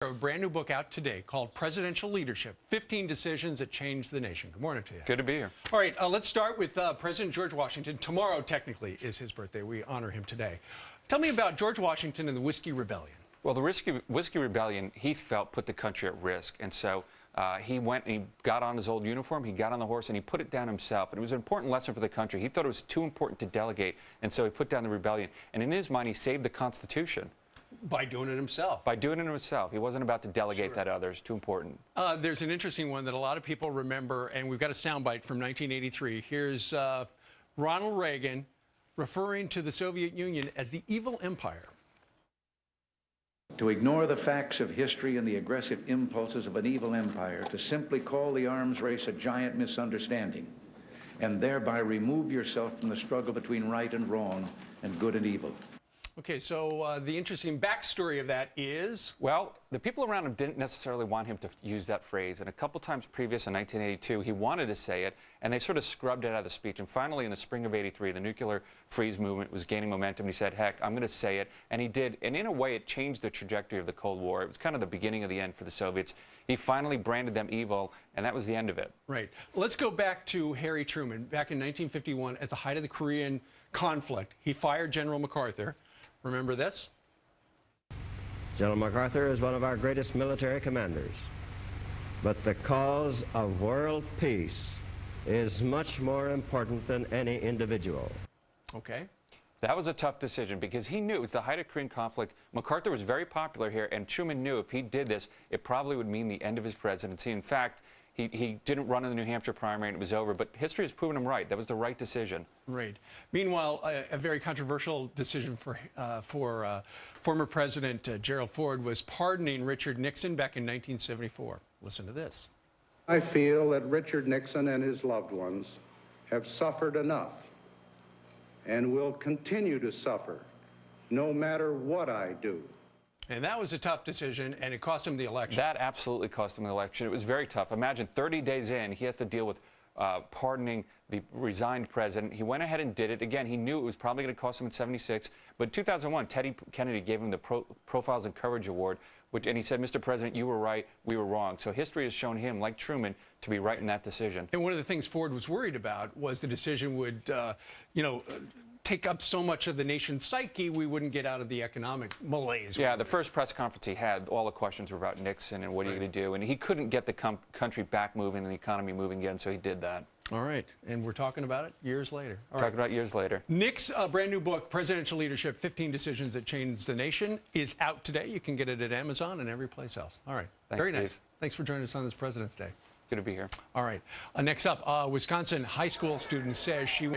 A brand new book out today called Presidential Leadership, 15 Decisions That Changed the Nation. Good morning to you. Good to be here. All right, let's start with President George Washington. Tomorrow, technically, is his birthday. We honor him today. Tell me about George Washington and the Whiskey Rebellion. Well, the Whiskey Rebellion, he felt, put the country at risk. And so he went and he got on his old uniform, he got on the horse, and he put it down himself. And it was an important lesson for the country. He thought it was too important to delegate, and so he put down the rebellion. And in his mind, he saved the Constitution. By doing it himself. By doing it himself. He wasn't about to delegate that to others. Too important. There's an interesting one that a lot of people remember, and we've got a soundbite from 1983. Here's Ronald Reagan referring to the Soviet Union as the evil empire. To ignore the facts of history and the aggressive impulses of an evil empire, to simply call the arms race a giant misunderstanding, and thereby remove yourself from the struggle between right and wrong and good and evil. Okay, so the interesting backstory of that is? Well, the people around him didn't necessarily want him to use that phrase. And a couple times previous in 1982, he wanted to say it, and they sort of scrubbed it out of the speech. And finally, in the spring of '83, the nuclear freeze movement was gaining momentum. He said, heck, I'm going to say it. And he did. And in a way, it changed the trajectory of the Cold War. It was kind of the beginning of the end for the Soviets. He finally branded them evil, and that was the end of it. Right. Let's go back to Harry Truman. Back in 1951, at the height of the Korean conflict, he fired General MacArthur. Remember this? General MacArthur is one of our greatest military commanders. But the cause of world peace is much more important than any individual. Okay. That was a tough decision because he knew it was the height of Korean conflict. MacArthur was very popular here, and Truman knew if he did this, it probably would mean the end of his presidency. In fact, he didn't run in the New Hampshire primary, and it was over. But history has proven him right. That was the right decision. Right. Meanwhile, a very controversial decision for former President Gerald Ford was pardoning Richard Nixon back in 1974. Listen to this. I feel that Richard Nixon and his loved ones have suffered enough and will continue to suffer no matter what I do. And that was a tough decision, and it cost him the election. That absolutely cost him the election. It was very tough. Imagine 30 days in, he has to deal with pardoning the resigned president. He went ahead and did it. Again, he knew it was probably going to cost him in '76. But in 2001, Teddy Kennedy gave him the Profiles in Courage Award, and he said, Mr. President, you were right, we were wrong. So history has shown him, like Truman, to be right in that decision. And one of the things Ford was worried about was the decision would, take up so much of the nation's psyche, we wouldn't get out of the economic malaise. Yeah, the first press conference he had, all the questions were about Nixon and what are you going to do? And he couldn't get the country back moving and the economy moving again, so he did that. All right, and we're talking about it years later. Talking about years later. Nick's brand new book, Presidential Leadership, 15 Decisions That Changed the Nation, is out today. You can get it at Amazon and every place else. All right, Thanks, very nice. Steve. Thanks for joining us on this President's Day. Good to be here. All right, next up, Wisconsin high school student says she